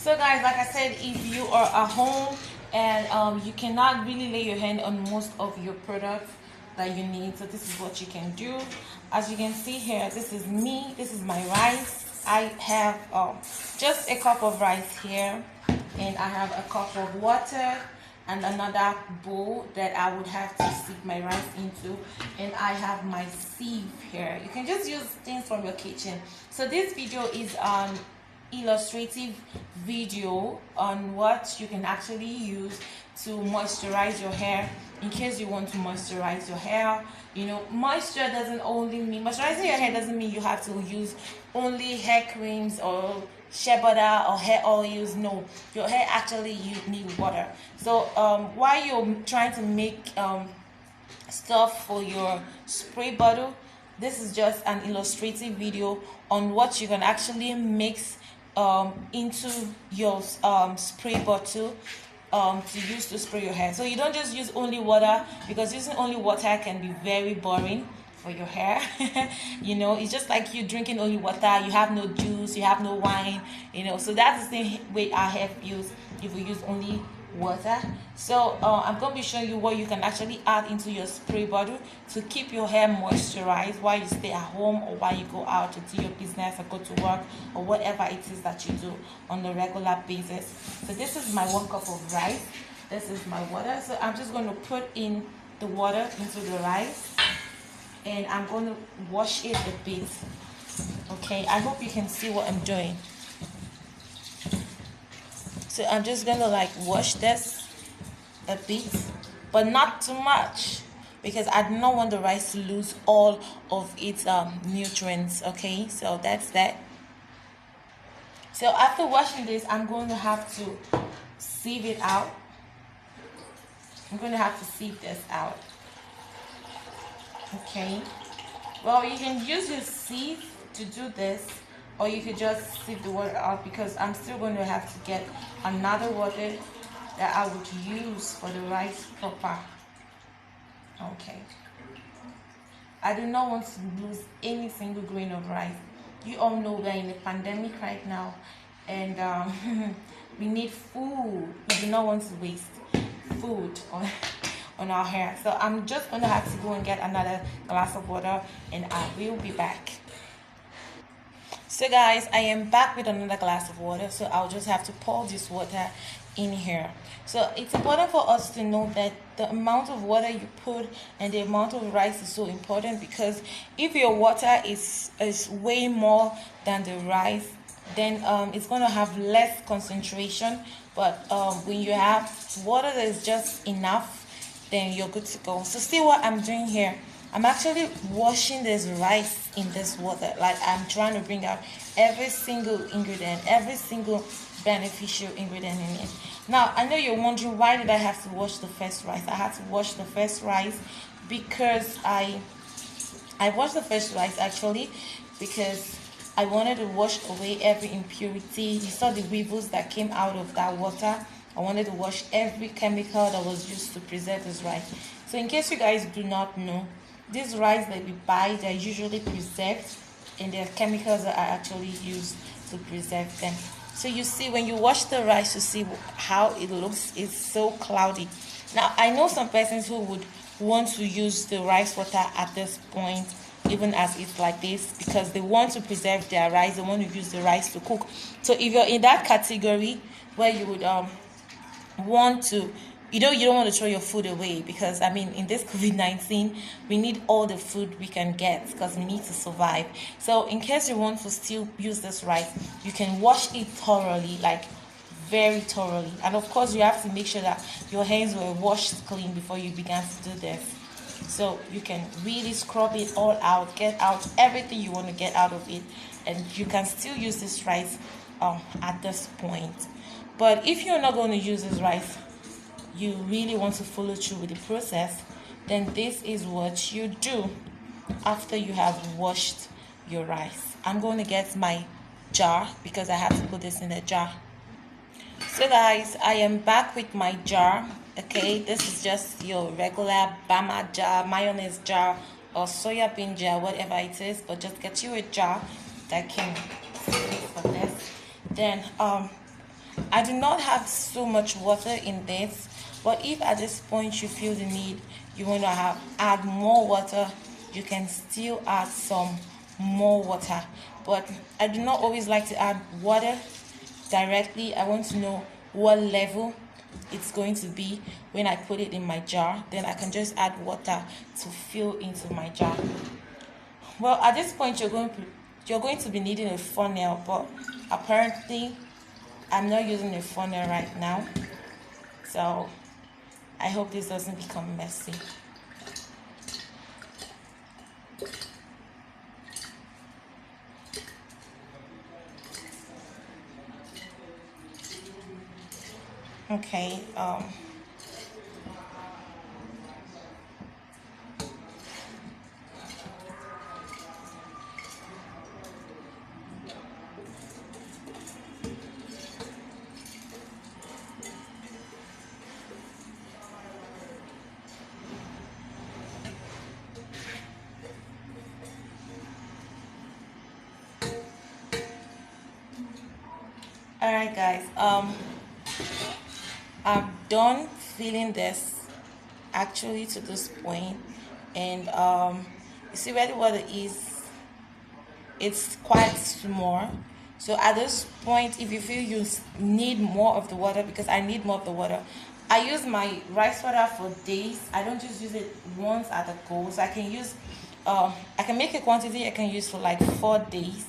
So guys, like I said, if you are at home and you cannot really lay your hand on most of your products that you need, so this is what you can do. As you can see here, this is me, this is my rice. I have just a cup of rice here, and I have a cup of water and another bowl that I would have to sieve my rice into, and I have my sieve here. You can just use things from your kitchen. So this video is illustrative video on what you can actually use to moisturize your hair in case you want to moisturize your hair. You know, moisture doesn't only mean moisturizing your hair doesn't mean you have to use only hair creams or shea butter or hair oils. No, your hair actually you need water. So while you're trying to make stuff for your spray bottle, this is just an illustrative video on what you can actually mix into your spray bottle to use to spray your hair. So you don't just use only water, because using only water can be very boring for your hair. You know, it's just like you drinking only water, you have no juice, you have no wine, you know. So that's the same way our hair feels if we use only water. So I'm going to be showing you what you can actually add into your spray bottle to keep your hair moisturized while you stay at home or while you go out to do your business or go to work or whatever it is that you do on a regular basis. So this is my 1 cup of rice, this is my water. So I'm just going to put in the water into the rice, and I'm going to wash it a bit. Okay, I hope you can see what I'm doing. So I'm just gonna like wash this a bit, but not too much, because I do not want the rice to lose all of its nutrients. Okay, so that's that. So after washing this, I'm going to have to sieve it out. I'm going to have to sieve this out. Okay, well, you can use your sieve to do this, or you could just sieve the water out, because I'm still going to have to get another water that I would use for the rice proper. Okay, I do not want to lose any single grain of rice. You all know we're in a pandemic right now, and we need food. We do not want to waste food on our hair. So I'm just going to have to go and get another glass of water, and I will be back. So guys, I am back with another glass of water. So I'll just have to pour this water in here. So it's important for us to know that the amount of water you put and the amount of rice is so important, because if your water is way more than the rice, then it's going to have less concentration. But when you have water that is just enough, then you're good to go. So see what I'm doing here. I'm actually washing this rice in this water. Like, I'm trying to bring out every single ingredient, every single beneficial ingredient in it. Now, I know you're wondering, why did I have to wash the first rice? I had to wash the first rice because I washed the first rice actually because I wanted to wash away every impurity. You saw the weevils that came out of that water. I wanted to wash every chemical that was used to preserve this rice. So in case you guys do not know, these rice that we buy, they're usually preserved, and there are chemicals that are actually used to preserve them. So you see, when you wash the rice, you see how it looks. It's so cloudy. Now, I know some persons who would want to use the rice water at this point, even as it's like this, because they want to preserve their rice. They want to use the rice to cook. So if you're in that category where you would want to, you don't want to throw your food away, because I mean, in this COVID-19, we need all the food we can get because we need to survive. So in case you want to still use this rice, you can wash it thoroughly, like very thoroughly. And of course, you have to make sure that your hands were washed clean before you began to do this. So you can really scrub it all out, get out everything you want to get out of it, and you can still use this rice at this point. But if you're not going to use this rice, you really want to follow through with the process, then this is what you do after you have washed your rice. I'm going to get my jar because I have to put this in a jar. So guys, I am back with my jar. Okay, this is just your regular bama jar, mayonnaise jar, or soya bean jar, whatever it is, but just get you a jar that can fit for this. Then I do not have so much water in this, but if at this point you feel the need, you want to add more water, you can still add some more water. But I do not always like to add water directly. I want to know what level it's going to be when I put it in my jar. Then I can just add water to fill into my jar. Well, at this point you're going to be needing a funnel, but apparently I'm not using a funnel right now, so I hope this doesn't become messy. Okay, all right guys, I'm done filling this actually to this point, and you see where the water is, it's quite small. So at this point, if you feel you need more of the water, because I need more of the water, I use my rice water for days. I don't just use it once at a go. So I can use I can make a quantity I can use for like 4 days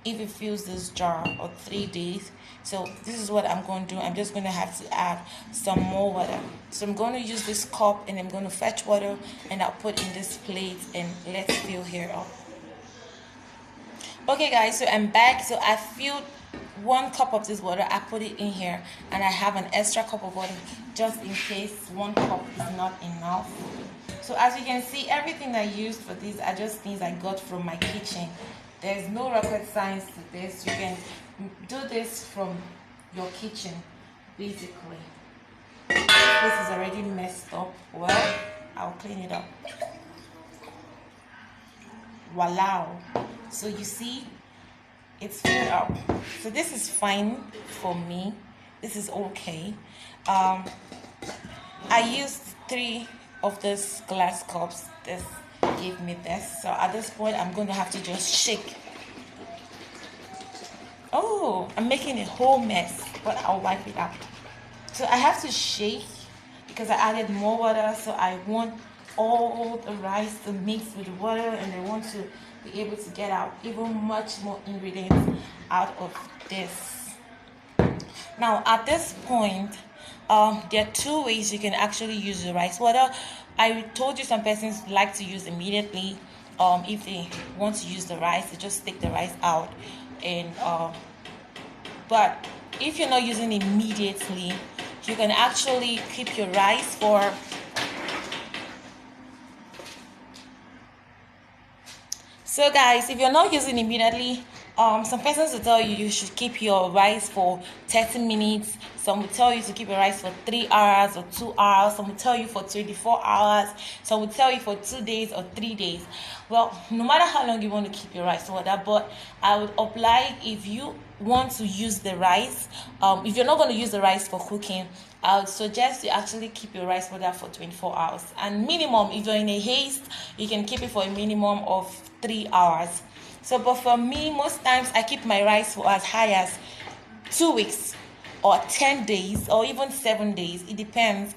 if it fills this jar, or 3 days. So this is what I'm going to do. I'm just going to have to add some more water. So I'm going to use this cup, and I'm going to fetch water, and I'll put in this plate, and let's fill here up. Okay guys, so I'm back. So I filled 1 cup of this water, I put it in here, and I have an extra cup of water just in case 1 cup is not enough. So as you can see, everything I used for this are just things I got from my kitchen. There's no rocket science to this. You can do this from your kitchen, basically. This is already messed up. Well, I'll clean it up. Voila. So you see, it's filled up. So this is fine for me. This is okay. I used 3 of these glass cups. This gave me this. So at this point, I'm going to have to just shake. Oh, I'm making a whole mess, but I'll wipe it out. So I have to shake because I added more water. So I want all the rice to mix with the water, and I want to be able to get out even much more ingredients out of this. Now at this point, there are 2 ways you can actually use the rice water. I told you some persons like to use immediately. If they want to use the rice, they just take the rice out, and but if you're not using immediately, you can actually keep your rice for So guys, if you're not using immediately, some persons will tell you you should keep your rice for 30 minutes. Some will tell you to keep your rice for 3 hours or 2 hours. Some will tell you for 24 hours. Some will tell you for 2 days or 3 days. Well, no matter how long you want to keep your rice water, but I would apply if you want to use the rice. If you're not going to use the rice for cooking, I would suggest you actually keep your rice water for 24 hours. And minimum, if you're in a haste, you can keep it for a minimum of 3 hours. So, but for me, most times I keep my rice for as high as 2 weeks or 10 days or even 7 days. It depends.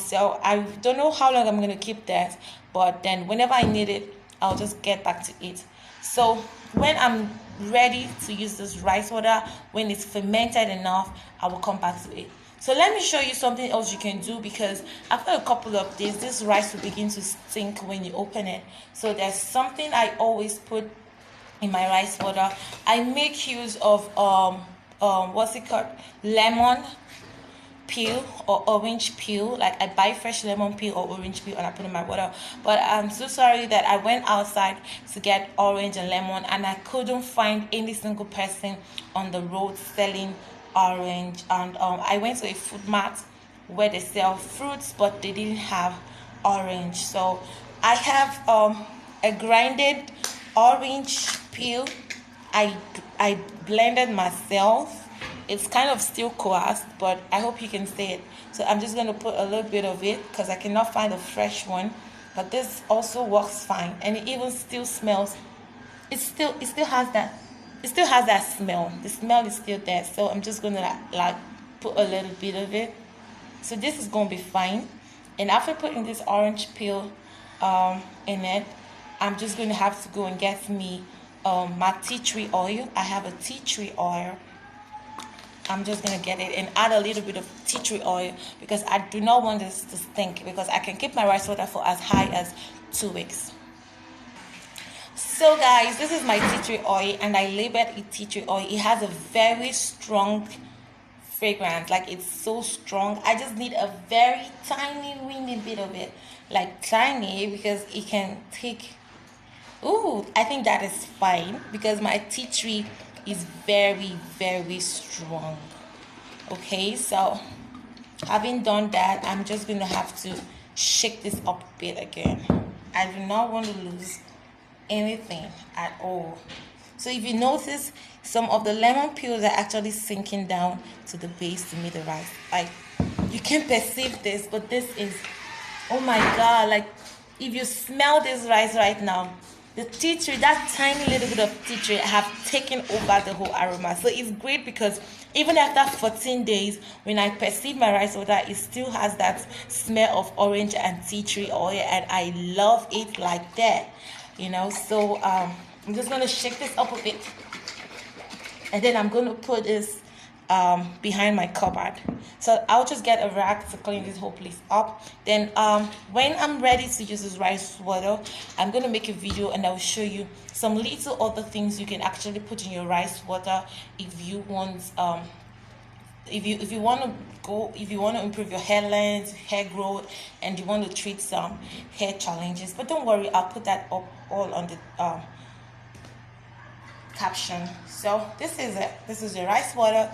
So I don't know how long I'm going to keep that, but then whenever I need it, I'll just get back to it. So when I'm ready to use this rice water, when it's fermented enough, I will come back to it. So let me show you something else you can do, because after a couple of days, this rice will begin to stink when you open it. So there's something I always put in my rice water. I make use of what's it called, lemon peel or orange peel. Like I buy fresh lemon peel or orange peel and I put in my water. But I'm so sorry that I went outside to get orange and lemon, and I couldn't find any single person on the road selling orange. And I went to a food mart where they sell fruits, but they didn't have orange. So I have a grinded orange peel. I blended myself, It's kind of still coarse, but I hope you can see it. So I'm just going to put a little bit of it because I cannot find a fresh one. But this also works fine, and it even still smells. It still has that smell. The smell is still there. So I'm just going to like put a little bit of it. So this is going to be fine. And after putting this orange peel in it, I'm just going to have to go and get me my tea tree oil. I have a tea tree oil. I'm just going to get it and add a little bit of tea tree oil because I do not want this to stink, because I can keep my rice water for as high as 2 weeks. So guys, this is my tea tree oil, and I labeled it tea tree oil. It has a very strong fragrance, like it's so strong. I just need a very tiny weeny bit of it, like tiny, because it can take. Ooh, I think that is fine because my tea tree is very, very strong. Okay, so having done that, I'm just going to have to shake this up a bit again. I do not want to lose anything at all. So if you notice, some of the lemon peels are actually sinking down to the base to make the rice. Like, you can perceive this, but this is, oh my god, like if you smell this rice right now, the tea tree, that tiny little bit of tea tree have taken over the whole aroma. So it's great because even after 14 days, when I perceive my rice water, it still has that smell of orange and tea tree oil, and I love it like that, you know. So I'm just going to shake this up a bit, and then I'm going to put this behind my cupboard. So I'll just get a rag to clean this whole place up. Then when I'm ready to use this rice water, I'm going to make a video and I'll show you some little other things you can actually put in your rice water if you want if you want to improve your hair length, hair growth, and you want to treat some hair challenges. But don't worry, I'll put that up all on the caption. So this is it. This is your rice water.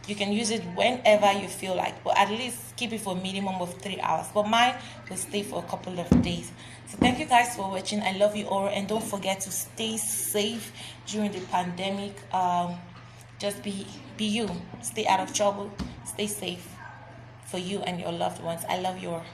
You can use it whenever you feel like, but at least keep it for a minimum of 3 hours. But mine will stay for a couple of days. So thank you guys for watching. I love you all, and don't forget to stay safe during the pandemic. Just be you. Stay out of trouble. Stay safe for you and your loved ones. I love you all.